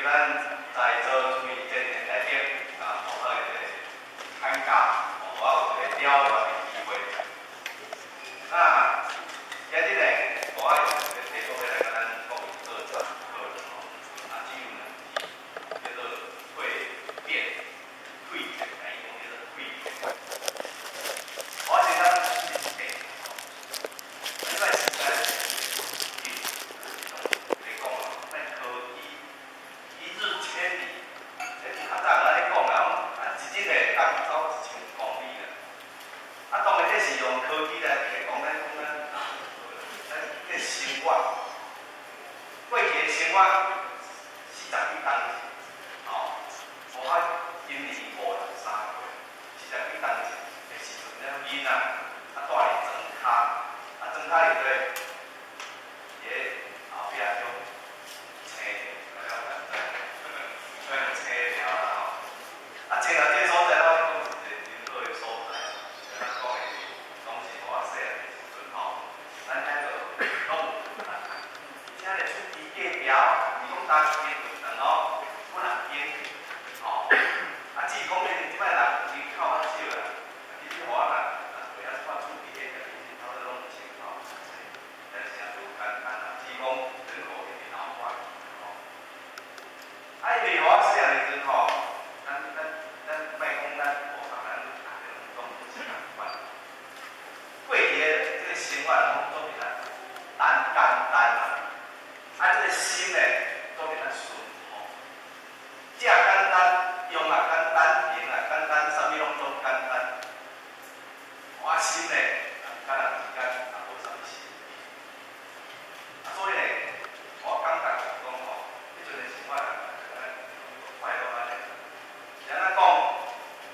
叫咱在座注意这年内底啊，互好一个参加，互我有一个了解的机会。那今日呢，我有一个题目要来甲咱讲课程，啊，这个呢叫做蜕变，蜕变，哎，讲叫做蜕变。我先讲是变，因为现在来讲啊，咱科技一日千里，较早咱咧讲啦，一日会当走1000公里啦。啊，当然这是用科技来讲咱这生活，过去的生活40几当时，哦，无法今年5、6、3月，40几当时的时阵，了囡仔啊带哩装脚，啊装脚里底，伫后壁种青条，了解，所以青条啦吼，啊青条这所在我讲是一个人好的所在，咱讲的是当时我细汉的时阵吼，咱遐个拢有遐个厝边隔壁，是讲搭一间饭堂哦，本人间，吼，啊只是讲恁即摆人人口较少啦，其实互我人袂晓看厝边的，其实头都拢有钱吼，但是也都简单啦，只是讲人口一直老化，吼。啊，因为我细汉的时阵吼，咱莫讲咱无同咱大家拢讲是共款。过去的这个生活拢做比咱简单啦，啊，这个心呢做比咱顺吼，食简单，用也简单，用也简单，啥物拢做简单。我心呢，甲人之间也无啥物心意。啊，所以呢，我感觉讲吼，迄阵的生活快乐安尼。是安怎讲？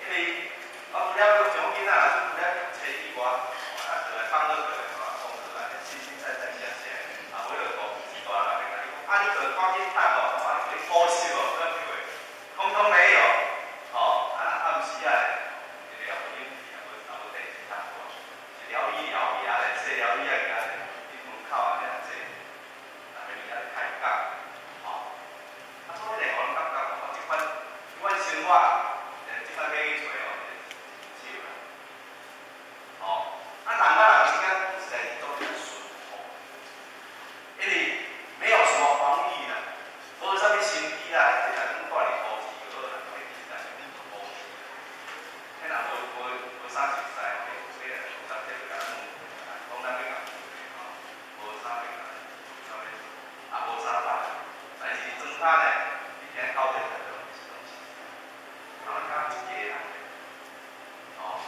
因为我除了上囡仔，除了找意外，啊，就来放落去的话，讲出来实实在在写写，啊，尾落讲一大人来甲你讲，啊，你著赶紧读哦，啊，你补习哦，不要去，通通没有，哦，啊，暗时啊，一聊天，也无电视通看，一聊伊聊伊啊咧，细聊伊啊伊啊咧，你门口啊遐济，啊，每日啊咧开讲，哦，啊，所以呢，我感觉吼，即款生活，即摆要去找哦，少啦。哦，啊，人甲人之间实在是做点顺服，因为没有什么防御啦，无啥物心机啦，这人讲带你补习就好啦，你其实是补习，迄人无啥熟悉哦，所以啊，有当时就甲咱问，讲咱要甲吼，无啥物甲啥物，啊无啥办，但是装脚呢，一天到晚在做是东西，然后甲一个人，哦。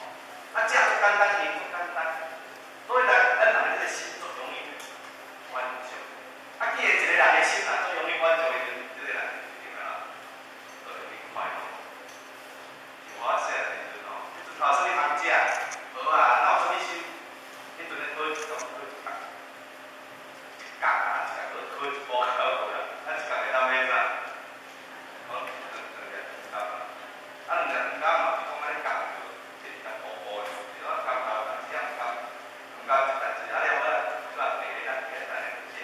啊，这样就简单，用就简单，所以咱人的这个心就容易满足。啊，既然一个人的心啊，最容易满足的时阵，这个人一定啊，就容易快乐。像我细汉的时阵吼，迄阵头啥物通食，无啊，哪有啥物心？迄阵咧考一工考一角，一角啊，一角考一步考过啦，啊一角会当买啥？讲两个啊，啊两个嘛是讲安尼角着。我感觉但是也毋甘一代志，啊了尾就啊第个咱第个食。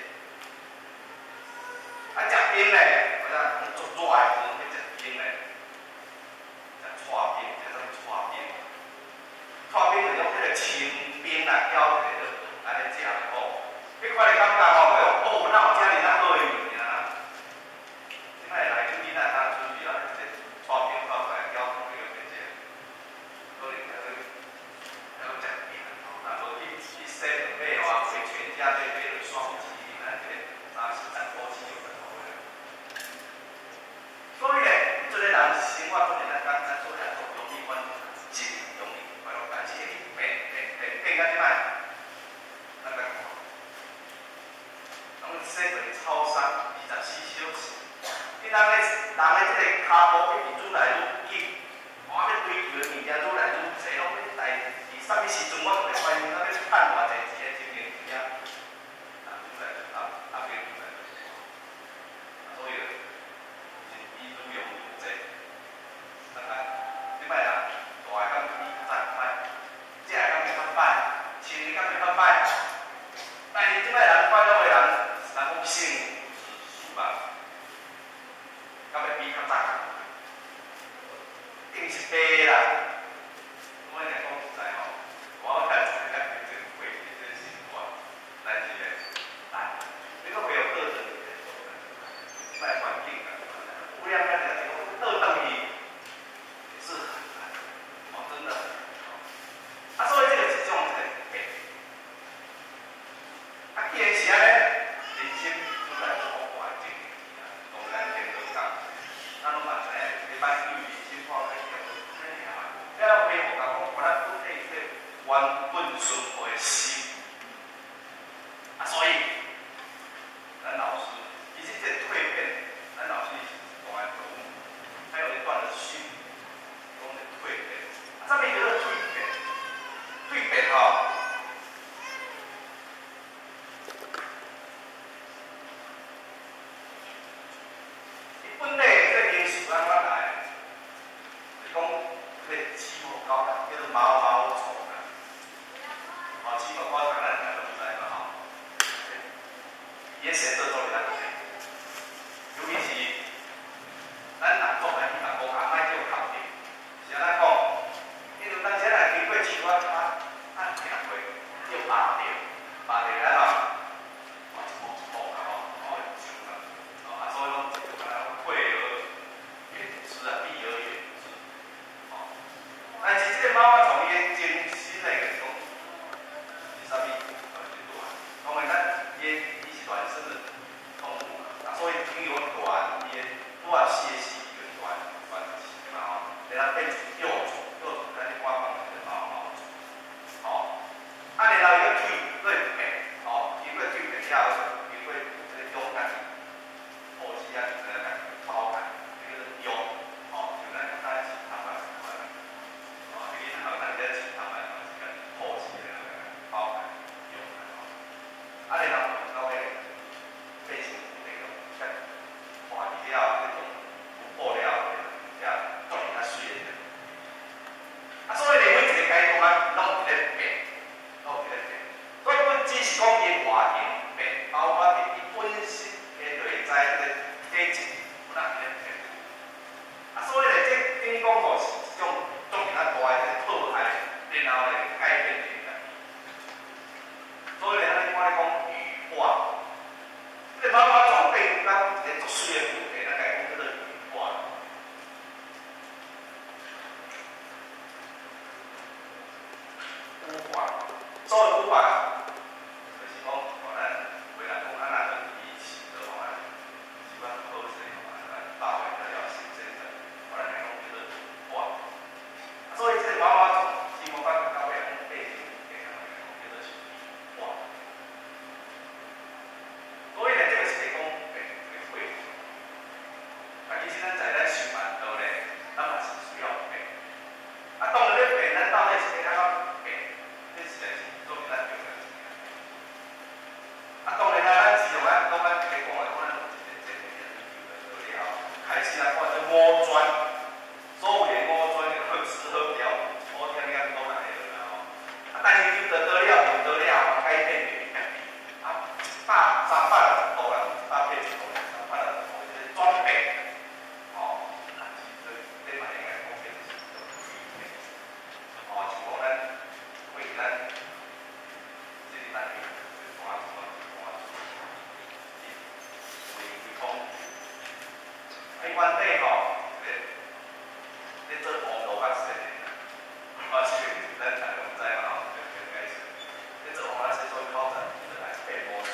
啊食冰嘞，我讲足热的时阵去食冰嘞，食搓冰，食啥物搓冰？搓冰就是讲迄个清冰啦，搅一个安尼食就好。迄款的感觉吼，袂讲哦，哪有遮尔好的物件啊？即摆来囡仔当出去啊，即个搓冰泡出来，搅同迄个去食，所以要食冰，啊无去洗两买哦，买全家买了双麒麟啊，这个30块40就很好了。所以呢，迄阵的人生活做简单，做来做容易满足，真容易快乐。但是你变到即摆，咱来看，拢洗过超商24小时，你人的这个骹步比愈来愈紧，我要追求的物件愈来愈济，拢要在啥物时阵我就会发现，咱要趁偌济钱的经营钱啊，愈来越变愈来越多，所以是以愈用愈济。当然，即摆人大个敢比较早歹，食个敢比较歹，穿个敢比较歹，但是即摆人快乐的人，人讲幸福指数吧，伊个先做做咧咱尤其是咱人讲来去人讲，阿莫叫肯定，是安怎讲？因为咱现在经过树啊，行过，叫拔掉，拔掉咱哦，一步一步啊吼，树啊，所以讲就敢若贵而远之啊，避而远之，但是这个猫仔从伊个精神来讲，是啥物？讲诶，咱伊是卵生的动物嘛，所以伊有卵，伊个拄啊歇息伊个卵期嘛吼，等它变成幼虫，咱咧官方叫毛虫，吼，然后伊个腿佫会变，吼，伊个腿变了后，伊会这个蛹甲破起啊，包起，这个蛹，吼，就咱刚才饲头仔是款，你头咱在饲头仔是个破起个包起蛹，然后到迄变成那个像化皮了，那种破了，这样状态较水个。所以咧，每一个阶段啊，拢有咧变，拢有咧变。所以阮只是讲伊外形变，包括伊本身个内在个体质，有哪有咧变。所以咧，这等于讲吼是一种较大个迫害，然后咧改变个。所以咧，咱咧看咧讲羽化，这个毛毛虫变到一个足水个物体，咱家讲叫做羽化。羽化，所谓羽化，就是讲，咱为人讲，咱若做仪器的话，是讲科学咱保卫得了新鲜的，我咱来讲叫做羽化。所以这个毛毛虫，基本上到尾讲变成物体，咱来讲叫做是羽化。所以咧，这个是在讲变个过程。其实咱在咱生活中咧，咱嘛是需要变。当然咧变，咱到底是要安怎变？这实在是做咱重要事情。当然啦，咱自从咱讲咱在讲的，可能有一个这个研究的了，开始咱看这五砖，所有的五砖好吃好标，好听听都来了啦吼。但是就得了，改变个300多人，100变100人，300人，就是转变，吼，这嘛应该讲变是一种改变，吼，是讲咱为咱这个咱的传统，为讲，原底吼，咧做网络学习的，是咱大家知嘛吼，解释，咧做网络学习做考试，就来变魔术。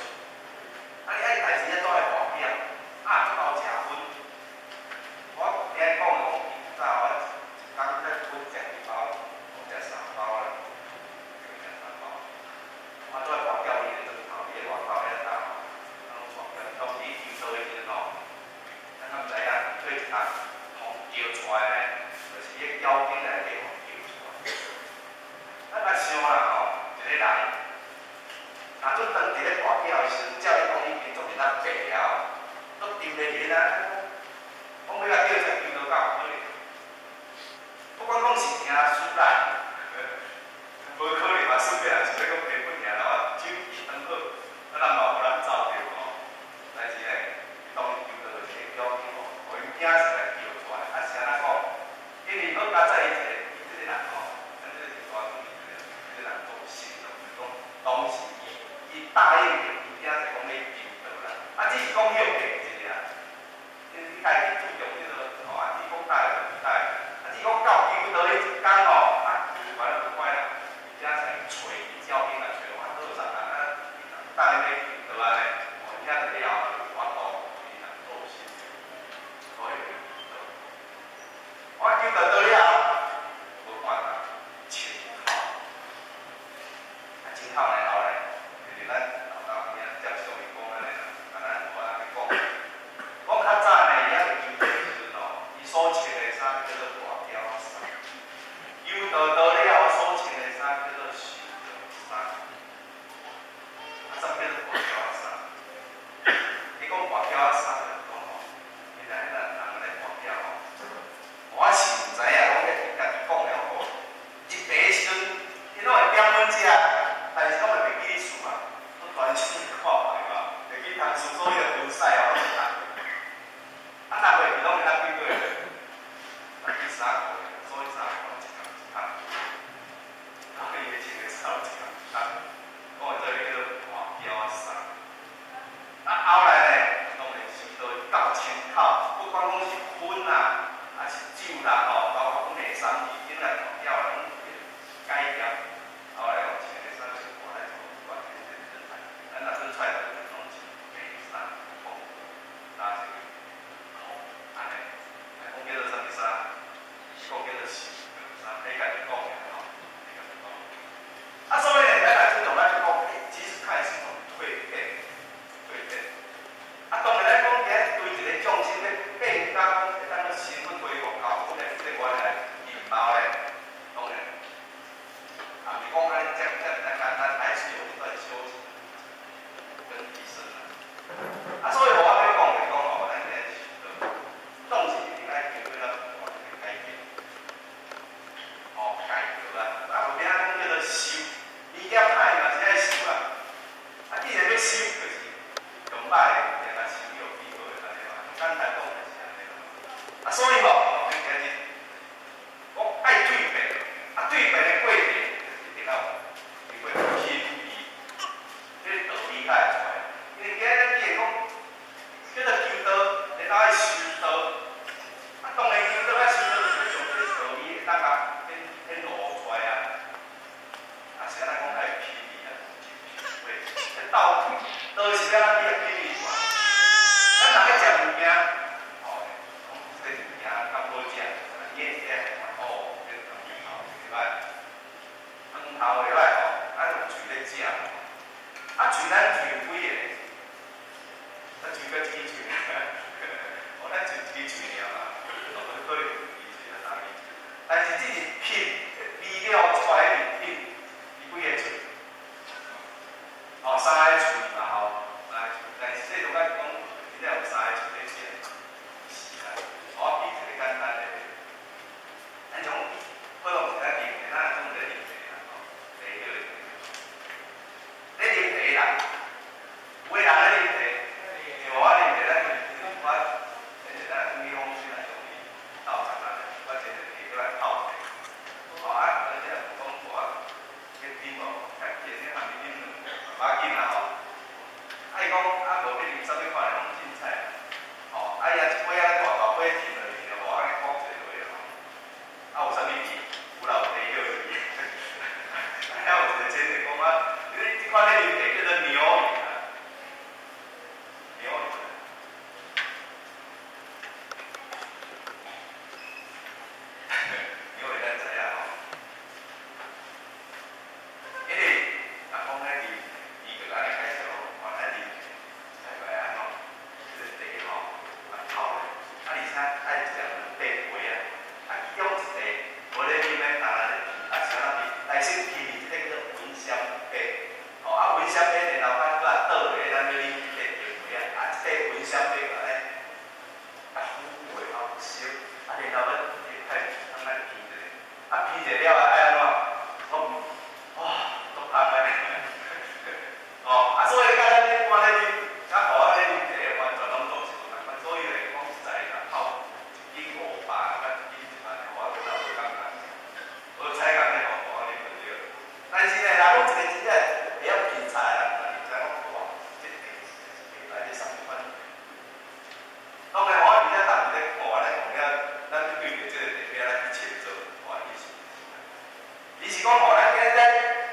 你爱代志咧，都爱大表，足够食薰。我听讲讲，以早我一工咧薰食2包，我食3包啦，食3包。我做大表伊咧做头，伊个外口咧打，拢大表，当时抽到迄时吼，咱毋知影，做一项互叫出来咧，就是迄妖精来给互叫出来。咱来想啦吼，一个人。若准当伫咧大叫的时阵，照你讲，伊民族是咱白了，都沉袂起啦。讲要来叫才叫到敢有可能？不管讲是听输啦，无可能嘛，输个人是要讲赔本尔啦。我手一转好，咱嘛有咱走着吼。但是咧，当伊叫到就是妖精吼，互因囝是来叫出来，是安怎讲？因为好加在伊这个人吼，咱这个是大主义这个人做信用，就是讲当时。伊答应着，伊囝就讲要救到啦。只是讲许个一个啦。你家己注重迄落，吼，只讲答应就答应。只是讲到救到迄一天吼，完了不怪啦。伊囝才找伊照片来找我，多少人答应要救到安尼，伊囝就了后就活动，伊人做事，所以就救到。我救到了，无看到前后，前后来后来。咱老爷接受伊讲安尼啦，安尼我安尼讲。我较早呢，伊还袂救到的时阵哦，伊所穿的衫叫做大貂衫，救到了所穿的衫叫做绣绒衫，啥叫做大貂衫？因为今日你会讲，叫做求道，然后爱修道，啊，当然求道爱修道，就是上这道理会当甲显露出来啊。啊，是安尼讲爱譬喻啊，喂，道道是要咱比较譬喻出来。咱人咧食物件，哦，这物件较好食，伊会食哦，这汤头袂歹，汤头袂歹吼，啊，用嘴咧食，啊，嘴咱嘴有几个？咱嘴个几嘴？哦，咱就几嘴尔啦，可能几嘴啊，三个。但是这是品味了出来的品，伊几个嘴？哦，三个嘴嘛吼，三个嘴，但是这种咱讲，真正有三个嘴咧食，是啦。我比一个简单的，咱种普通一个饮品，咱种咧饮品啦，吼，第一个，咧饮茶人，有个人咧饮茶，像我饮茶，咱就是我，现在咱米风水来用伊倒茶来，我现在摕过来泡茶，哦啊，而且讲我迄啉哦，较见迄含啉两把紧啦吼，啊伊讲啊无要啉啥物款的拢凊彩，哦，啊伊啊一杯啊大大杯摕落去，无安尼放一落去吼，啊有啥物味？有老茶叶味，还有一个前提讲啊，你这款咧啉茶叫做牛饮啊，牛饮。牛饮咱知影吼，因为人讲咧啉，伊就安尼介绍，我来啉茶，大概安怎？这茶吼，啊泡咧，啊而且爱一两2杯啊，啊其中一个无咧啉咧，当然咧闻，啊是安怎闻？内心闻这个叫闻香杯，哦啊闻香杯，然后咱搁啊倒落去，咱要啉一杯茶啊，啊这个闻香杯安尼，啊虎尾后烧，啊然后要开通来闻者，啊闻者了爱安怎？我哇，足香安尼，哦啊所以甲咱一般咧啉，甲互我咧啉茶完全拢做一款，所以咧讲实在啦，泡一斤500，甲一斤100，互我觉得无感觉，无采工咧互我啉就对。但是呢，若讲一个真正会晓品茶的人，你知讲哇，这茶是来这啥物款？当然，我比较淡薄咧看咧，讲了，咱对着这个茶要咱去切做，我意思。伊是讲，互咱今日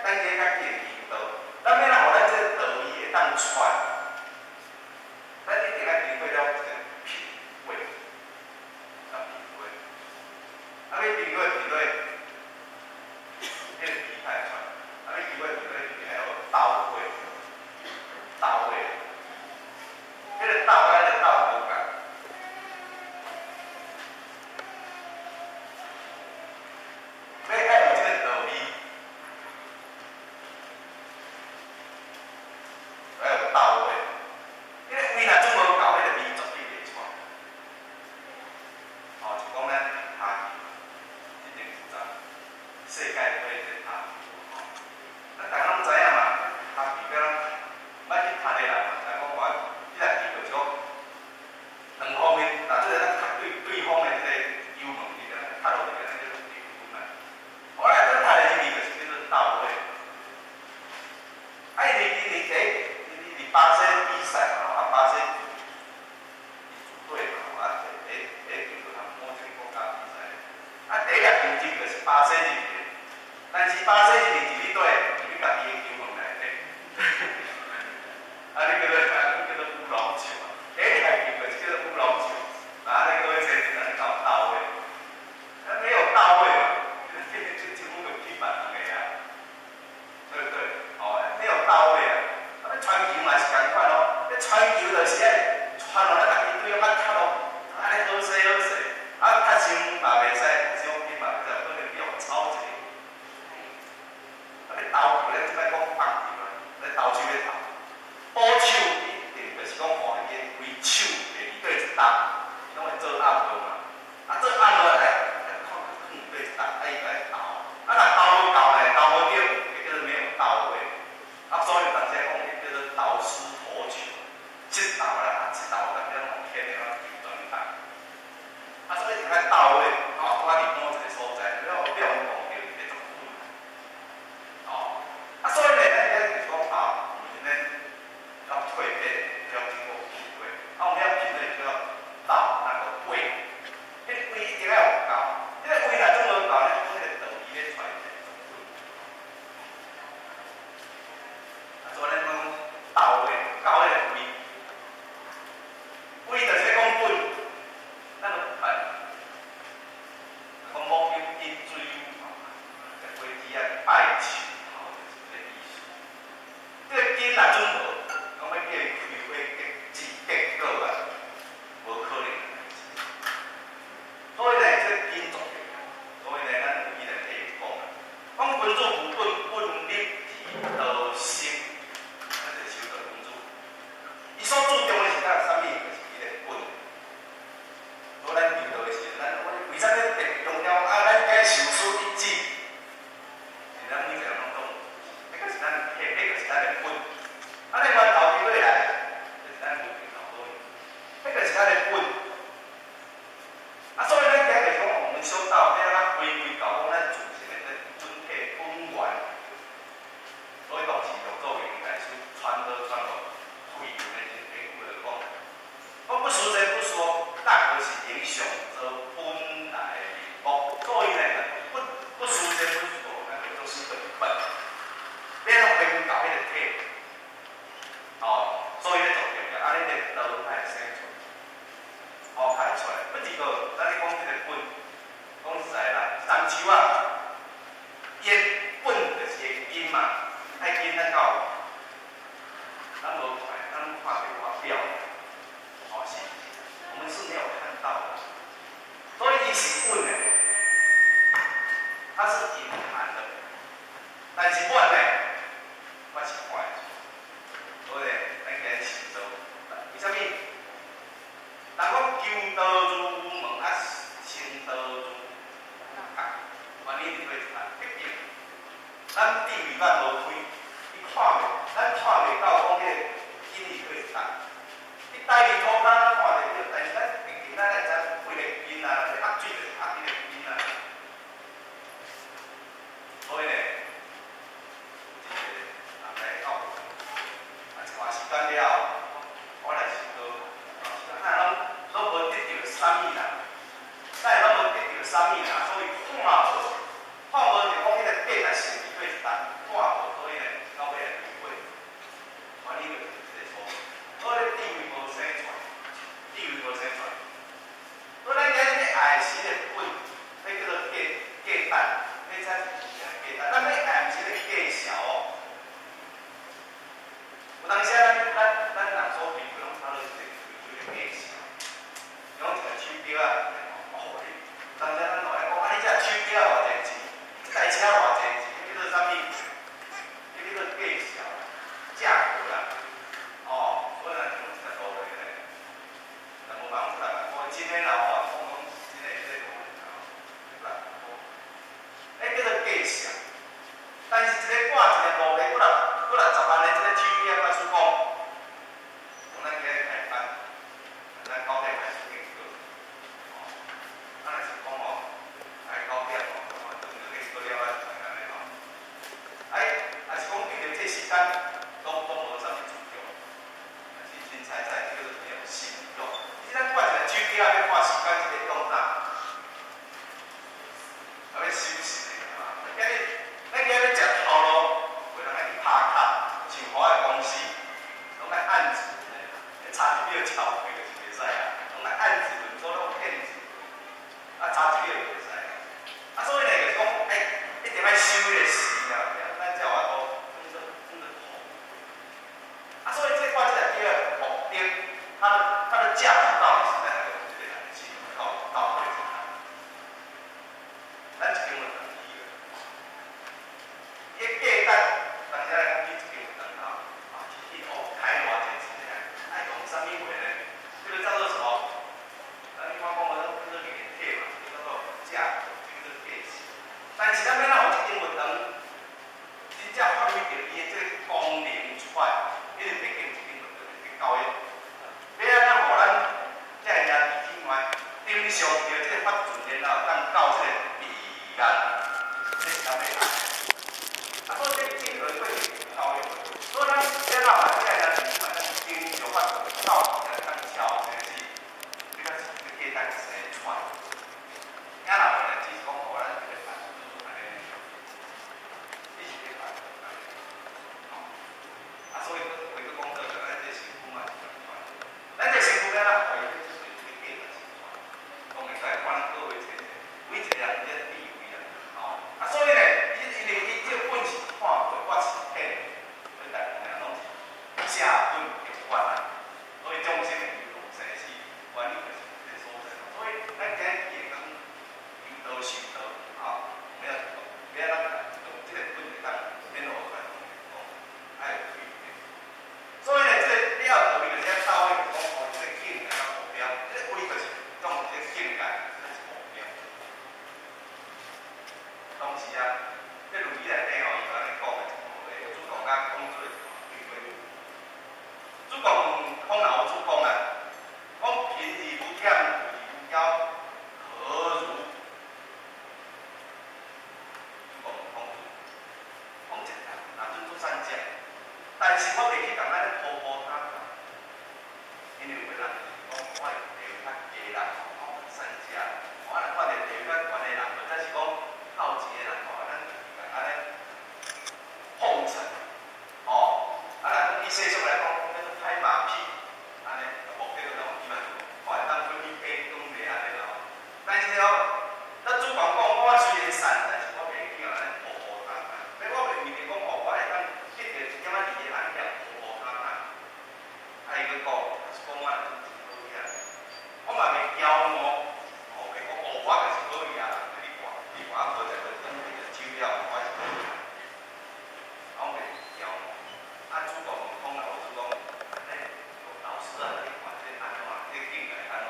咱加较见求道，咱要让互咱这个道理会当传，咱一定要经过了一个品味，啊品味，啊要经过品味，这个皮太传，啊要经过品味，还要到位，到位，这个到咱的到无共。要爱有这个道理，要有到位。因为位若总无够，迄个味绝对袂出。哦，就讲咱下棋，一定复杂，世界可以在下棋。咱大家拢知影嘛，下棋敢若，莫去谈的人嘛，但讲我，你若棋就讲。本字个，咱咧讲即个本，讲实在啦，漳州啊，伊个本就是个金嘛，爱金咱到，咱无看，咱看着外表，哦是，我们是没有看到的，所以伊是本诶，它是隐含的，但是本呢，我是看得出，所以咱今日想做，为什么？人讲求道入门啊，成道入学，原因就会一项，毕竟咱地理咱无开，伊看袂，咱看袂到讲迄个引力会大。你大面土骹咱看袂到，但是咱毕竟咱会知为个因啊，要压水就是压迄个因啊。所以呢，这个人来到，啊一段时间了，我来想到，拢无得到啥物啦，咱拢无得到啥物啦，所以看无就讲迄个价值性是对值，看无所以呢，到尾来体会，原因就是这个错，所以地位无生出，地位无生出，所以咱今日爱是个本，迄叫做价值，你知？咱要爱毋是咧计小哦，有当时咱人所比不拢差落是有计小，用一个手表啊，哦，当时咱落来讲，啊，你这手表偌济钱，这台车偌济钱，迄叫做啥物？迄叫做计小，价格啦，哦，所以咱用一个道理咧，但无办法，我今天啦，我讲真诶，这个讲，迄叫做计小。但是一个挂一个5个，过来10万的这个手表，我出讲，我咱今日开班，咱9点开始上课，哦，咱若是讲哦，开9点哦，等到去过了啊，安尼哦，若是讲对着这时间，都无啥物注重，真彩彩叫做没有信用。你咱挂一个手表要看时间，一个用哪？要休息的嘛，咱今日食头路，有人爱去拍卡，像华的公司，拢爱按指的，差一秒超过就是袂使啊，拢爱按指轮做那种电子，啊差一秒就袂使啊。啊所以呢，就是讲，一定要收迄个时啊，咱才有法度用得好。啊所以这挂这个表的目的，它的价值到底是在哪个这个东西到位在哪？咱一定要注意的。伊个价值，当时来讲，伊一定有等号，去开偌济钱啊？爱用啥物货呢？这个叫做什么？咱一般讲叫做连体嘛，叫做价格，叫做价值。但是咱要哪有一定活动，真正发挥着伊的这个功能出来，因为毕竟一定活动去教育，要安怎互咱要讲，讲我就是好嘢，我嘛袂骄傲，袂讲我就是好嘢啦，你看无就会等你就手了，我是好嘢，我袂骄傲。主讲讲老师讲，老师啊，你看这安怎，这境界安怎？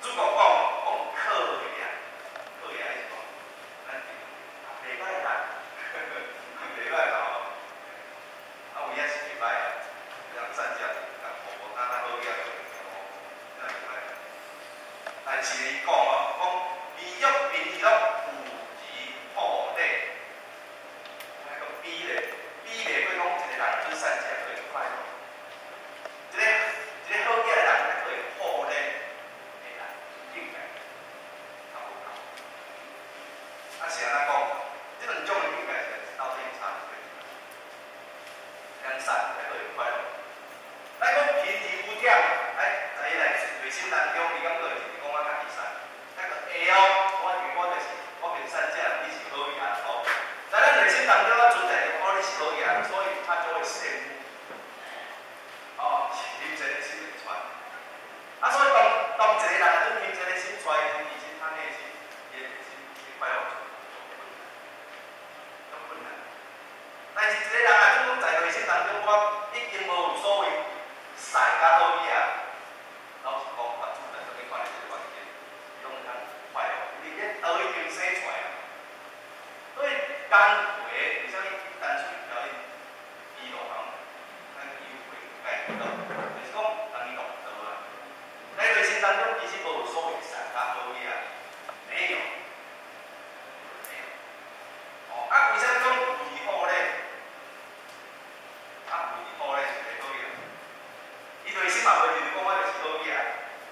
主讲课业，课业是讲，咱袂歹啦，袂歹啦。有影是袂歹啊，让善价，让好好业，这样袂歹。但是伊讲哦，讲美玉平乐有其好礼，那个比咧，比袂过讲一个人做善价会快乐，一个好业的人才会好礼，会啦，应该，差不多。是安怎讲？这两种的应该是到底差别。良善才会快乐。咱讲品质优点，在伊内心当中，伊感觉就是讲我家己善，那个会哦，我就是我เป็น善者，你是好人哦。在咱内心当中，我存在着你是好人，所以他就会羡慕。哦，啉这个心会出。所以当一个人对啉这个心出来，其实他内心也快乐，就困难。但是一个人总讲在内心当中，我已经无有所谓善甲好嘢啊。老实讲，我住在这边管理这个环境，用通快乐，你这都已经生出来了。所以工课为啥物单纯条件医疗行，咱医务会介绍到，就是讲人医doctor啊，在内心当中其实无有所谓善甲好嘢啊，没有。为啥讲为好咧？为好咧是个好嘢。伊内心嘛袂就是讲我就是好嘢，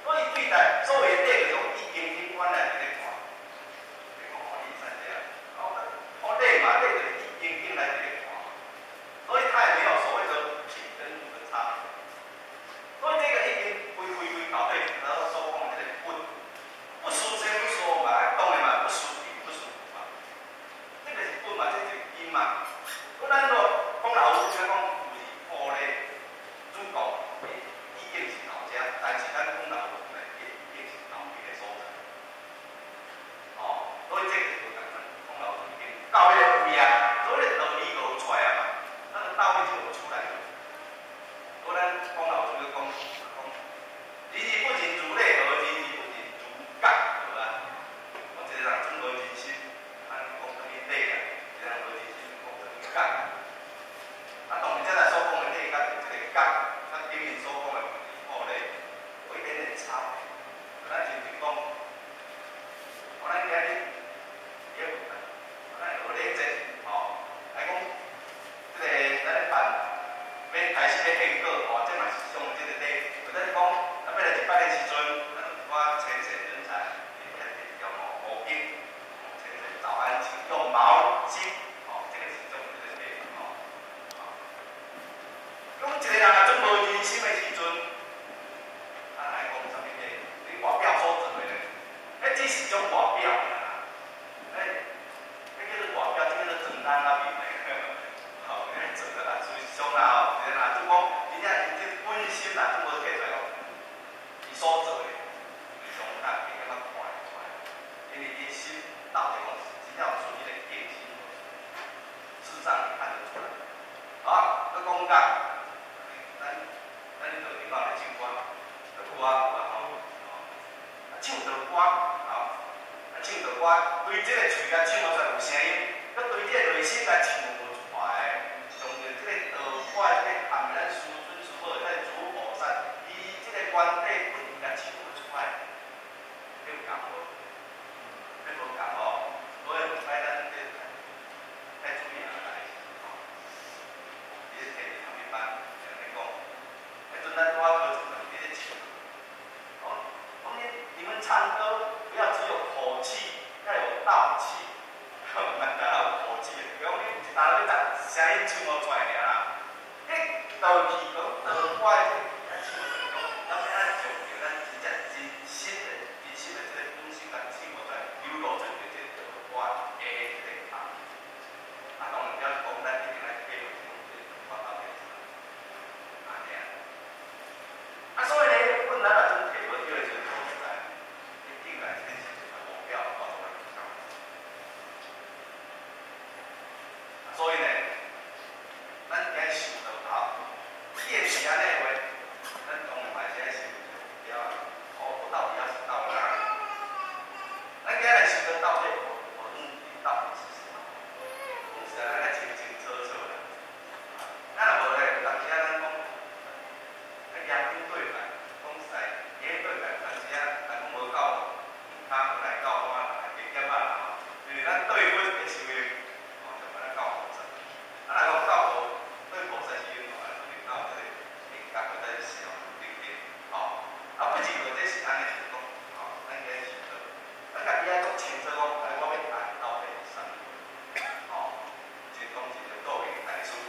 所以对待所谓的这种已经客观来在看，你讲我医生这样，我累嘛，累就是已经来在看，所以他也没有所谓的品跟无的差别。所以这个已经非搞对，然后所讲的这个不舒适不舒服嘛，当然嘛不舒服不舒服嘛，这个是本嘛，这是因嘛。我咱若讲老师讲为好咧，主讲已经是到遮，但是咱讲老师呢，已经是到别个所在。所以这个就讲老师已经到迄个位啊，所以道理就出来啊嘛，那个道理就出来了。所以咱讲老师就讲，人不仅主内和，人不仅主干，对吧？我一个人真无真心，讲什么内啊，一个人无真心，讲什么干。当然，这来所讲的内甲就是这个干，甲顶面所讲的好咧，有一点点差别。咱就是讲，咱今日也有，咱学咧这，来讲，这个咱咧办，要开始要献果，这嘛是上这个礼。或者是讲，咱要来一摆的时阵，咱我前线人才，要毛巾，前线早安请用毛巾，这个是中这个礼，讲一个人啊，总无真心的时阵，咱来讲啥物嘢？你外表所做的咧，迄只是种外表啦，迄叫做外表，这叫做装单啊面咧，做的啦，所以上啦，一个人总讲，真正这本心啦，总无摕出来讲，伊所做的，是上咱会感觉看得出来，因为伊心到底讲真正有属于个定心，事实上看得出来。好，要讲到。咱就另外来唱歌，就歌有啊唱着歌唱着歌，对这个嘴甲唱无出来有声音，佮对这个内心甲唱无出来，用着这个道法，这个含咱师尊师母在诸菩萨，伊这个原底不应该唱无出来，你有感无？你无感无？所以摆咱这太注意啊，来，你是摕伫旁边班，像你讲。那阵咱我课程里面唱，你们唱歌不要只有口气，要有道气，咱要有口气。比如你一大咧讲声音唱无出来尔啦，迄道气讲道法的，咱唱无出来，咱要按照着咱真正真心的这个本性来唱无出来，流露出着这个道法的这个行。当然了，讲咱一定来配合这种道法的。两军对反，讲实在，伊迄对反，但是啊，但讲无够，他无来到我直接啊啦，就是咱对分的时候，就把它到5折。啊，若讲到无对菩萨时阵，咱可能到这个人格或者是小对不对？哦，啊，不是说这是安尼是讲，哦，咱应该是说，咱家己爱讲清楚讲，我要谈到底是啥物，哦，就讲一个道理大师，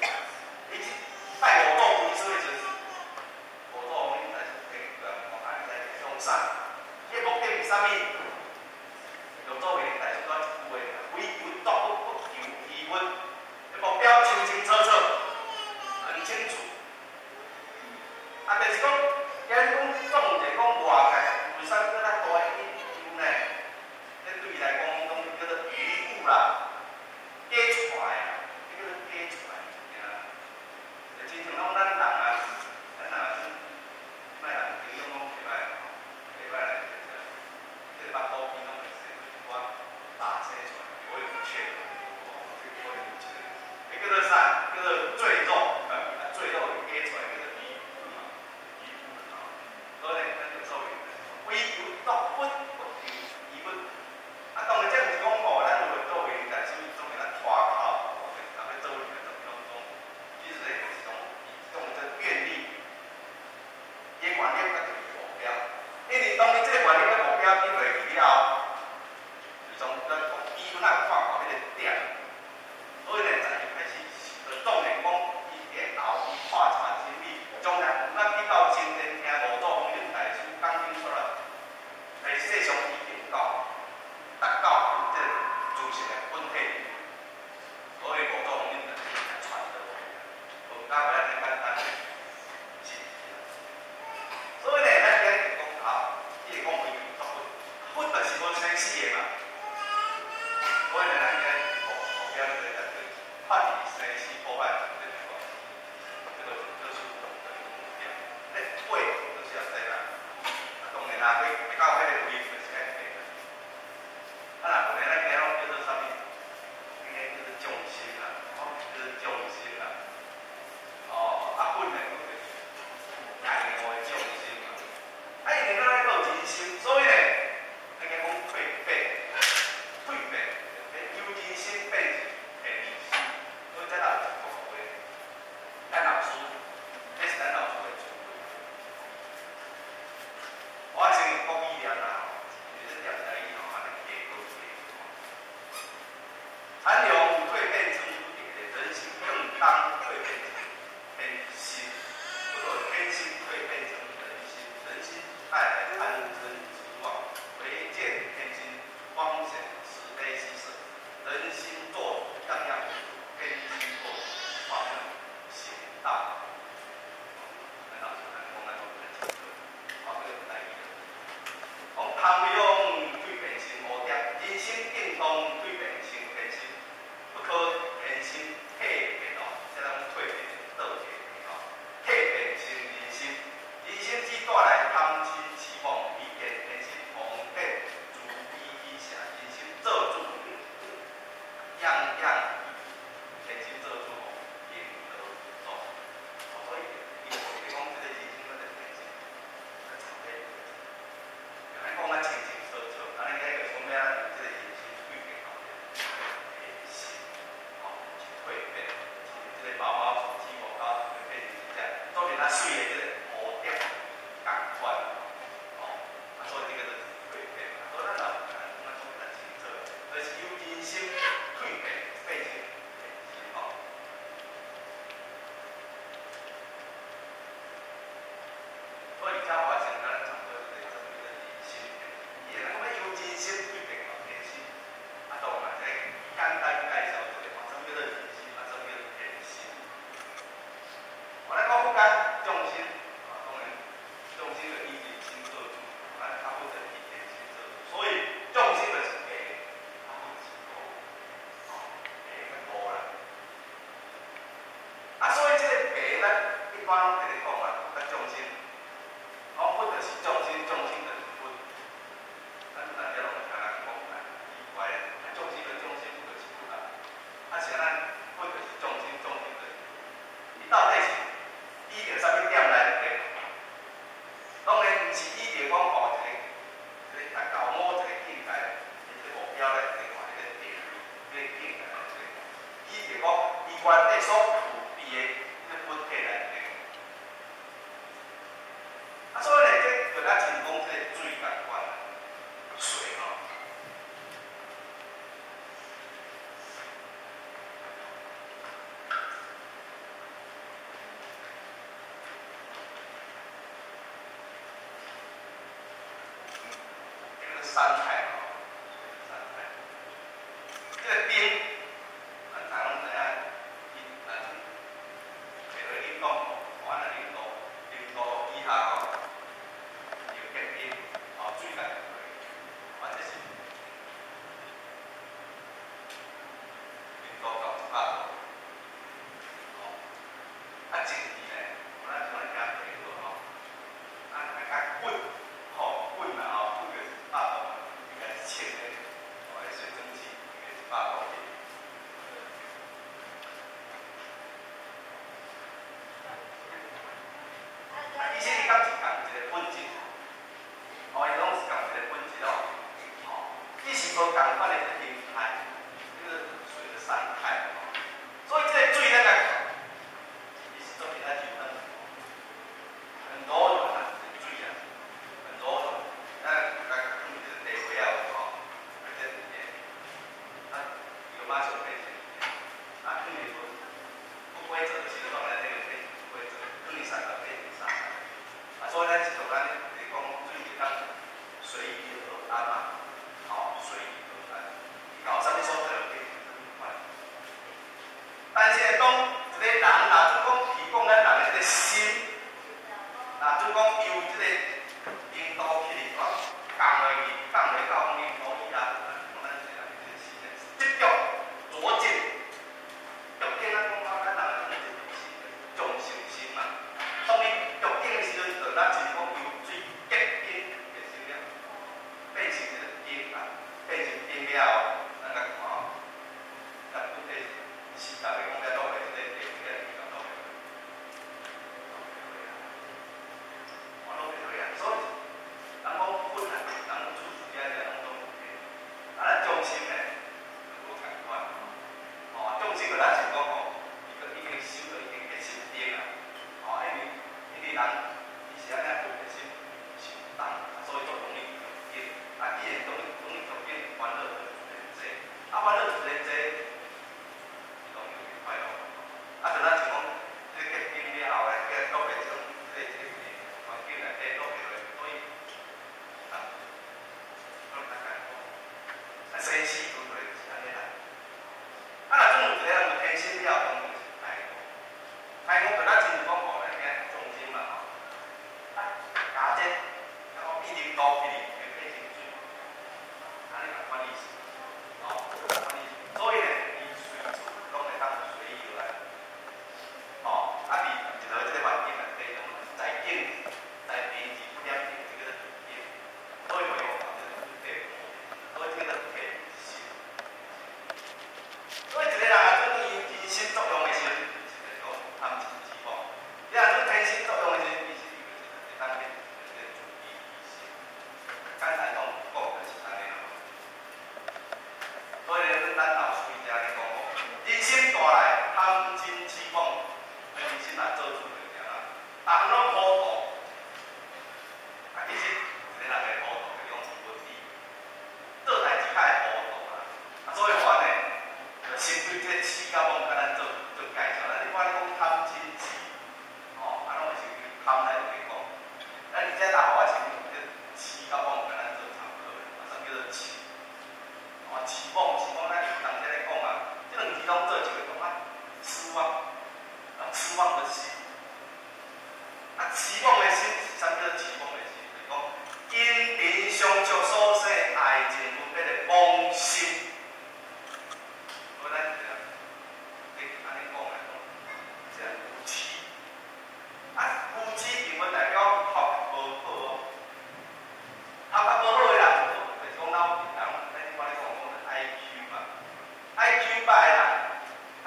伊是带我到几岁就是。我做我们在可以我按在向上，这目的是啥物？有作为大家讲一句话，为求独不不求其分，这目标清清楚楚，很清楚。啊，但是讲，今日讲总是讲外界为啥搁较大的研究呢？这对伊来讲，叫做余物啦，假出来啊，这叫做假出来，就亲像讲咱人啊，咱人。卖人形容讲袂歹，袂歹来这个把刀片拢会使，我打切出来，我也不确定，我也不确定。叫做啥？叫做赘肉，赘肉加出来叫做鱼骨嘛，鱼骨啊。所以呢，咱就所谓为求独分，不求其分。啊，当然这毋是讲吼，咱有作为但是作为咱拖靠，咱要做里面做当中，其实呢是种一种叫愿力。这原理甲就是目标，因为当你这个原理甲目标定落去了后，就从咱讲基本啊看到迄个点，所以呢，咱就开始就当然讲，伊伫后伊看查真理，将来咱去到真正听无做方面大师讲清出来，来世上一定到达到这自信的本体，所以无做方面大师传落去，无讲袂简单。所以呢，咱今日讲好，伊是讲为求独分，分就是无生死的嘛。所以呢，咱今日目标就是在这发现生死破坏这个关系，这是我们的目标。会就是要这样。当然啦，要到迄个位就是爱对的。啊，若本来咱今日叫做啥物？应该叫做匠心啦，叫做匠心啦。哦，啊，分呢就是爱我的匠心。啊，因为咱爱有人心，所以呢，咱讲退变，由人心变成人心，所以这老是讲话，咱老师，这是咱老师的智慧。我先讲意念啦，山态哦，山态。这个冰，咱台湾知影，咱下落运动，完了零度以下哦，就结冰，哦水来，或者是零度到100度，哦，啊前期呢，咱像咱家地好吼，啊甲滚，吼滚啦吼，滚个100度，应该是切的，哦，迄水蒸气应该是100度。以前伊敢是共一个本质，哦，伊拢是共一个本质哦，哦，伊是无共款的形态，这个水的山态，所以这个水咱来看，伊是做其他球呢，很柔软啊，水啊，很柔软，咱放入这个地水啊有吼，或者是啊，有马上变成，啊，放入不规则的形状来，这个变成不规则，放入三角变成三角。所以咱是从咱是讲水是当随遇而安嘛，吼，随遇而安，搞啥物所在就变成什么款。但是会讲一个人，若就讲提供咱人的这个心，若就讲由这个零度起哩，讲降袂到零度以下，讲咱是人这个心的执着、拙见，着见咱讲咱人的这个心的重心心嘛，当你着见的时阵。咱就是讲由水结冰变成了，变成一个冰啊，变成冰了后，咱来看哦，咱具体是大概讲要落来这个地水啊，伊就落来啊，所以人讲本来人处事啊，人拢有体，咱重心呢，就无共款，哦，重心就咱想讲哦，已经收到已经结成冰啊，哦，因为人。是安尼有决心，是有重，所以就容易着急。啊，既然容易着急，烦恼就自然多。啊，烦恼自然多，容易就快乐。啊，就咱像讲，这结冰了后咧，这落来种，这环境内底落来，所以啊，我大概讲，啊，生死分开是安尼啦。啊，若总有一个人就天生了，当就是太过，太过就咱真是讲讲咧，重心嘛吼。加这，然后一零度起哩，会变成水，安尼个款意思，哦，款意思。所以呢，伊随处拢会当随意而安，哦，啊，伫一个这个环境内底，拢在境、在边际点定这个境，所以会有这个对，所以这个对心。所以一个人啊，做伊天心作用的时阵，是叫做贪嗔痴慢。你若做天心作用的时阵，伊是会当变。刚才讲的是安尼啦，所以咧，咱老师伊遮咧讲哦，人心大来，贪嗔痴慢，人心若做主就行啦，人拢糊涂，啊，其实一个人的糊涂就是讲无知，做代志较会糊涂啦，啊，所以话呢，就先对这痴甲妄甲咱做介绍啦。你看你讲贪嗔痴，哦，啊，拢会先对贪来去讲，咱而且大学先。痴甲妄甲咱做参考的，啊，啥叫做痴？哦，痴妄，咱有当时咧讲啊，这两字拢做一个讲啊，痴妄，啊，痴妄的心，啊，痴妄的心是啥叫做痴妄的心？就是讲因缘相续所生爱情分别的妄心，所以咱就安尼讲来讲，这有痴，啊，有痴并不代表学无好哦。啊，较无好诶人，就是讲老人，咱一般咧讲IQ 嘛，IQ 歹诶人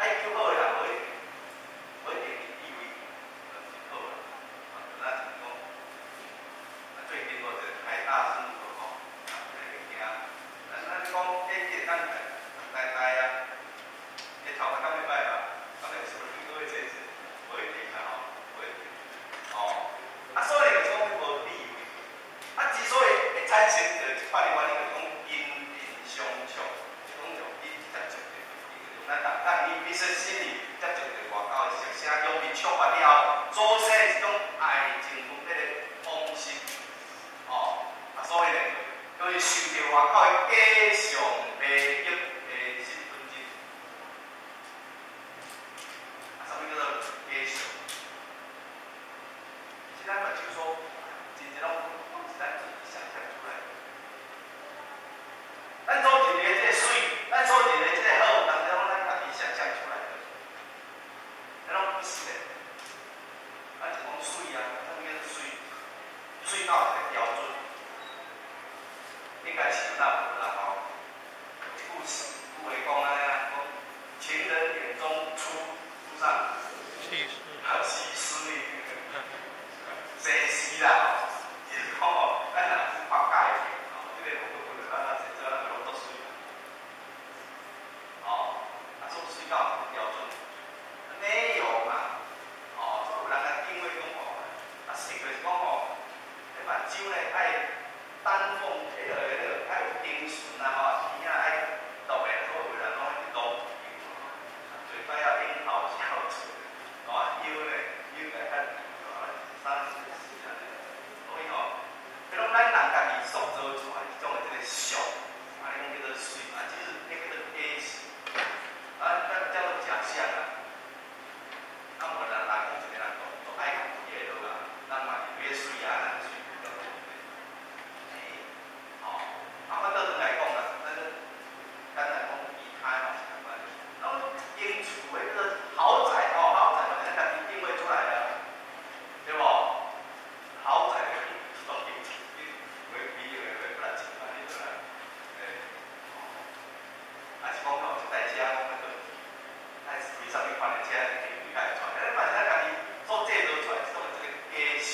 ，IQ 好诶人，无一定地位就是好啦。啊，咱就是讲，啊最近我这个台大生物吼，到一个标准，应该是有那无啦吼。故事，故话讲安尼啊，讲情人眼中出啥？西施呢？西施啦，就是讲哦，咱若是八戒的，哦，这个我就看咱真正咱就做水，哦，啊做水到一个标准，内容嘛，哦，所以有人来定位讲哦，啊是就是讲哦，迄目睭咧爱丹凤，迄个爱有丁顺啊，吼，耳仔爱落个，所以有人讲是落嘴巴要樱桃小嘴，哦，腰咧较三十四安尼，所以吼，迄种咱人家己塑造出来一种的这个相，啊，迄种叫做水，啊，其实迄叫做假象，啊，咱叫做假象啊。啊，无人一个人都爱讲嘢落啊，咱嘛是买水啊，咱水比较多。哦，啊，反倒转来讲啦，咱来讲其他嘛是相关的，那么因厝迄个豪宅哦，豪宅嘛，咱家己定位出来了，对不？豪宅的当然为比个不能钱嘛，对不啦？还是讲吼一台车，那个，还是为啥物款的车会厉害出来？咱嘛是咱家己所制造出来这种这个假象。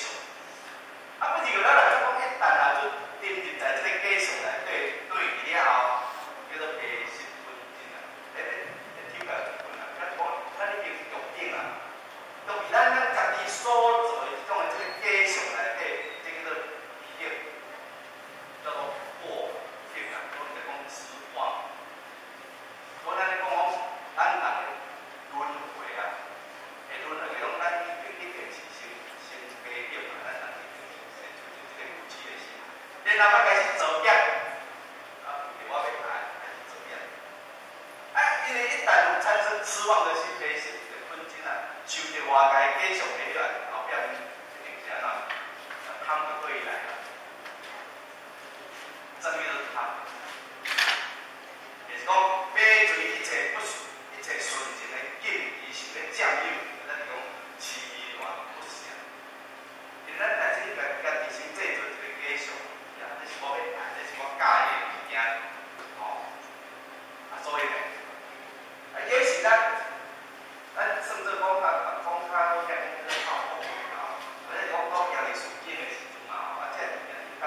啊，不是个咱来讲，一旦啊就沉浸在这个假象内底，对去了后，叫做迷失本真啊。挑个分啊，咱讲咱已经入定啦，都是咱家己所做的这种这个假象内底，这叫做已经叫做破定啊，所以就讲实话。所以咱咧讲咱人的轮回啊，会轮回讲咱一定是先改变嘛，咱人一定是先就是这个有志的心，然后要开始做业，啊，我袂爱开始做业，啊，因为一旦有产生失望的心，迷失的本真啊，受到外界假象的来，后壁面一定是安怎，汤就对伊来了，什么叫做汤？就是讲买随一切不顺，一切顺境的境遇性的占有，咱就讲欺乱不祥。因为咱内心家己先制造一个假象，呀，这是我要爱，这是我喜欢的物件，哦，啊，所以呢，啊，也是咱甚至讲较好听迄个靠谱的吼，或者讲家己顺境的时阵啊，啊，这物件是讲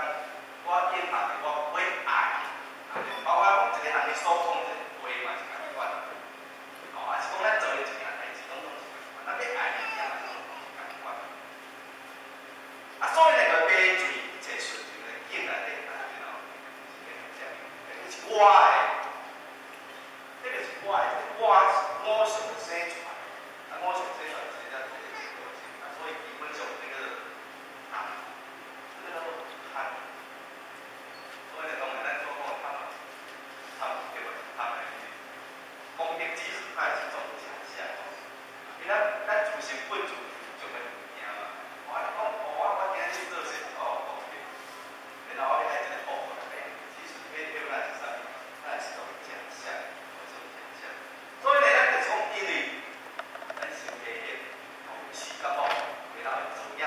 我应下着我要爱。包括讲一个人的所讲的话嘛是共款，哦，还是讲咱做的一件代志，拢是共款，咱要爱的物件嘛，拢是共款。啊，所以呢，个买水一切顺境的境内底，啊，然后是我的，这个是我的，我想生出来，啊，我想生出来，实际上这个是个性，啊，所以基本上这个贪，这个叫做贪。所以呢，当然咱所讲的贪嘛。他们对吧？他们攻击技术，它也是一种假象。因为咱自身本就种个物件嘛，我讲我今日去做事，哦，攻击，然后我爱一个好好的，其实迄咱是啥物？咱是一种假象，一种假象。所以呢，咱就是讲，因为咱是下日有时间哦，然后做业，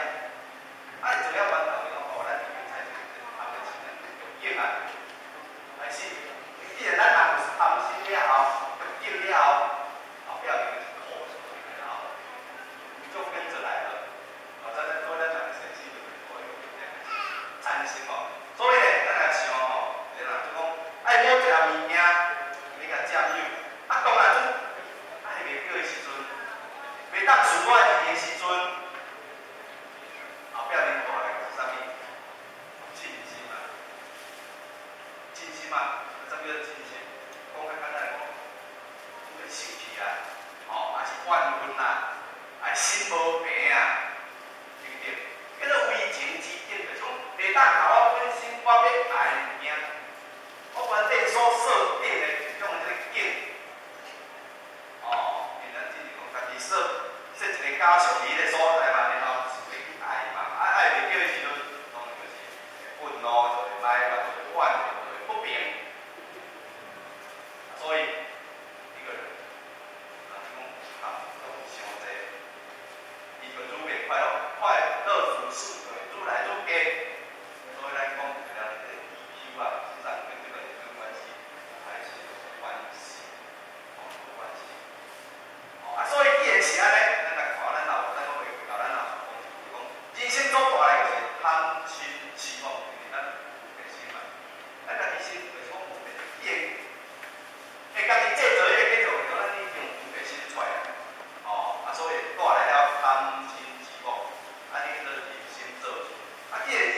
啊，做业完后就讲，哦，咱就采取他们是有业啊，还是？既然咱人有贪心了后，有境了后，后壁就是苦出来了后，就跟着来了。哦，咱讲的神仙就是苦有这样贪心哦。所以呢，咱来想哦，人就讲爱买一样物件，你甲占有，啊，当然种爱袂过的时阵，袂当自我的时阵，后壁面带来是啥物？信心嘛，信心嘛。什么叫真心？讲较简单来讲，你生气啊，哦，还是怨恨啊，还心无平啊，对不对？叫做为情之景，就是讲袂当甲我本身我要爱的物件，我原底所设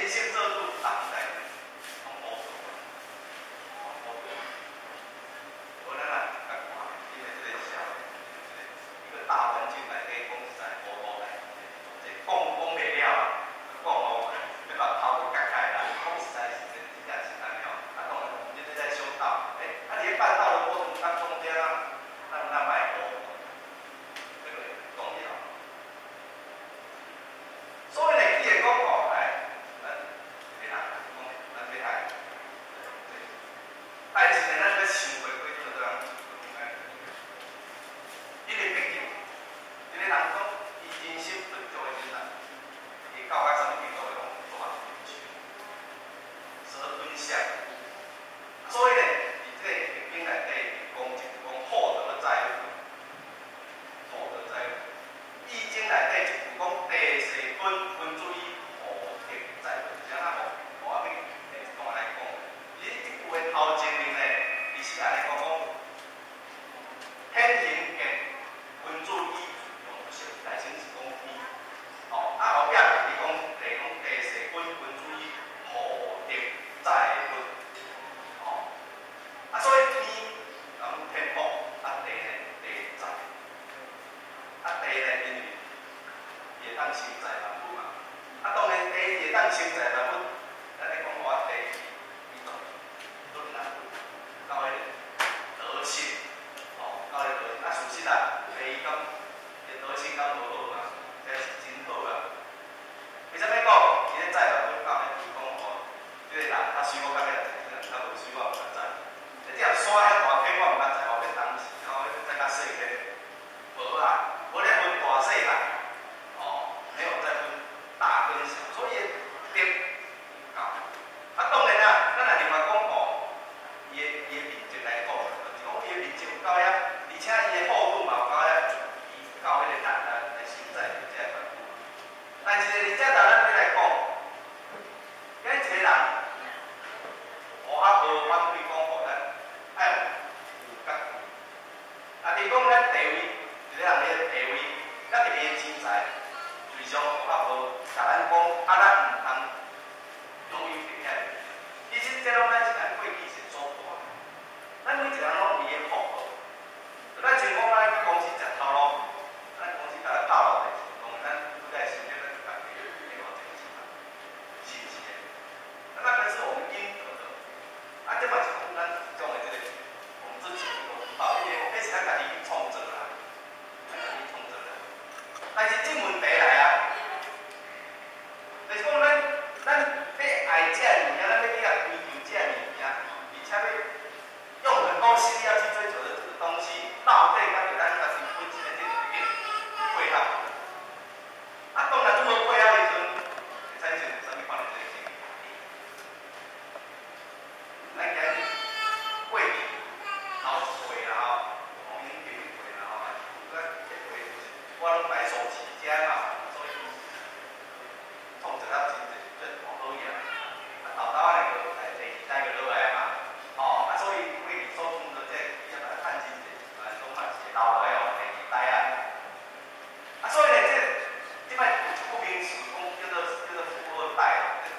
性制度当代从欧洲，我咱啊，甲看，因为这个社会，一个大环境内底讲实在，无无来，讲袂了，讲哦，要把头壳夹开啦，讲实在是真正是安尼哦。啊，当然，我们就是在修道，你咧办道的过程当中间啊，咱卖学，这个重要。所以呢，伊会讲哦，咱要爱，但是呢，咱要想回归到咱，因为毕竟，因为人讲伊真心对做的真难，伊到甲什么程度会讲大蛇吞象，所以呢，伫这个经内底讲就是讲厚德载物，厚德载物，易经内底就是讲地势君主义厚德载物，是安怎无阿免单来讲。伊这句话头前面呢，伊是安尼讲天行健，君主义用小大声是讲天，后壁就是讲地势君主义厚德载物，所以天讲天福，地呢地载，地呢因为会当承载万物嘛，当然地会当承载万物，咱咧讲话地伊就论啊，到迄个德性，到迄个德性，事实啊，地讲伊德性敢无好嘛，这是真好啊。为啥物讲伊咧载万物到咧伊讲即个人较水我较要知，较无水我毋捌知。这山遐大片我毋捌知，后尾当时再较细片，无啊，无咧分大细啦，没有再分大跟小，所以点高。当然啊，咱若另外讲伊的面积来讲，就是讲伊的面积有够遐，而且伊的厚度嘛有够遐，伊到迄个来承载这个万物。但是呢，而且咱来讲，咱一个人，无反对讲咱爱有觉。比如讲咱地位，一个人的地位，咱特别的钱财，最上无甲咱讲，咱毋通拥有起来。其实这拢咱是咱过去是所大，咱每一个人拢有伊的福报。咱像讲咱去公司食头路，咱公司甲咱拍落来，当然咱不在心里，咱就家己给我这个钱嘛，是不是？那可是我们应得的，这嘛是讲咱种的这个我们自己的福报，因为那是咱家己去创造啦，但是这问题来啊，就是讲咱要爱这物件，咱要去追求这物件，而且要用很多心力要去追求的这个东西，到底甲对咱家己本身的这个配合。当然，如何配合的时阵，会产生什么款的这个情况？咱今日过去头一回啦吼，已经几回啦吼，我拢摆手起家嘛，所以创一粒真好好嘢。豆豆啊，那个带个落来嘛，所以为你所种的这比较来看真济，都嘛是豆来哦，第二代啊。所以呢，这摆有一句名词讲叫做富二代，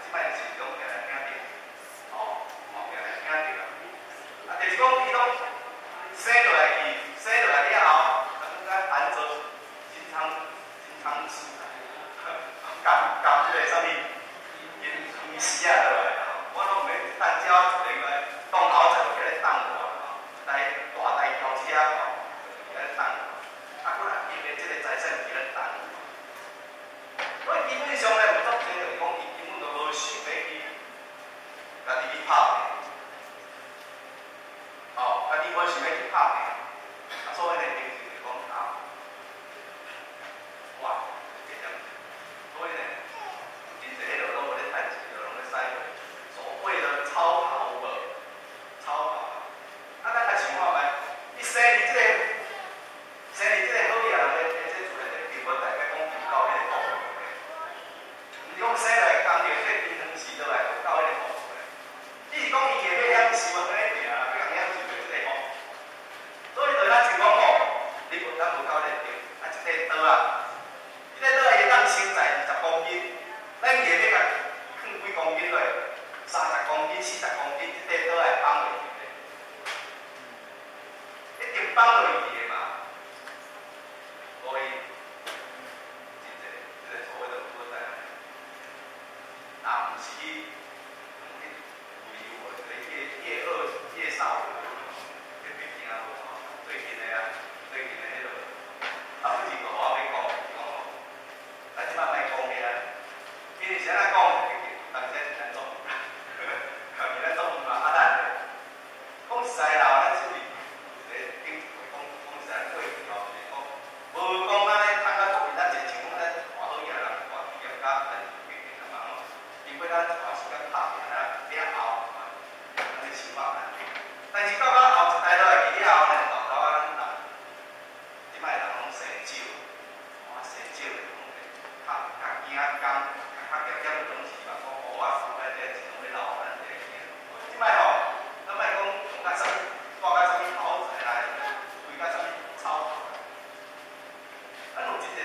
这摆是讲起来听着，起来听着啦。就是讲伊拢生落来了后，咱含着金汤匙，含这个啥物银丝啊落来，我拢免等鸟另外档口就起来等我，来大台轿车起来等我，过来因为这个财产起来等我。所以基本上呢，有足侪就是讲，伊根本就无想要去家己去拍拼，家己无想要去拍拼，所以呢，就是讲哇，所以呢，真侪迄落拢无咧趁钱，落拢咧使。是去旅游的，夜二夜少的，去北京啊，最近的啊，最近的迄落，啊，不是我要讲，咱即摆卖讲个啊，因为现在讲，当时是咱做，靠近咱做嘛，啊咱讲实在啦，咱处理，讲实在过去吼，就是讲，无讲咱咧趁到出面，咱就像讲咱外好嘢人，外企业家咱就经营嘛吼，因为咱花时间拍拼啦，了后，咱就想法难定。但是到后一代落来去了后呢，到头啊，咱人，即摆人拢生少，生少的问题，较惊工，较业点东西嘛，讲我输在这一种要老咱这个惊。即摆吼，咱莫讲用甲啥物，带甲啥物口才来，为甲啥物草头。咱有一个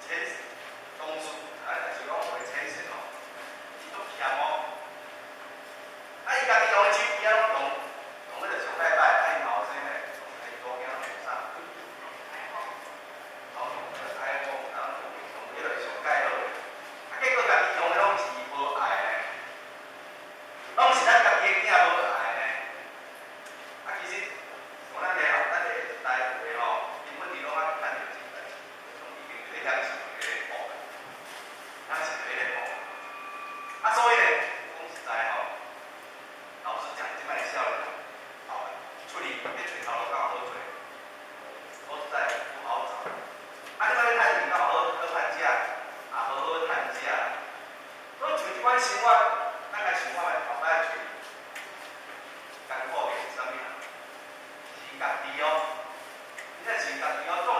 牵公司，就是讲会牵线吼，伊足偏哦。啊，伊家己用的手机啊，拢用迄个上摆摆，啊伊嘛有啥呢？用多件用啥？哦，iPhone，然后用迄个上盖好的，啊结果家己用的拢是无爱的，拢是咱家己的囝无爱的。啊，其实像咱个吼，咱个一代有的吼，根本伊拢啊趁着钱的，拢已经在遐想迄个步，遐想迄个步。啊，所以呢，讲实在吼，老实讲，即摆的少年人，吼，出去要找头路较好找，说实在不好找。啊，你摆要趁钱较好趁食，也无好趁食。所以像即款生活，咱该想法的后摆找艰苦的是啥物啊？是家己哦，你若是家己哦。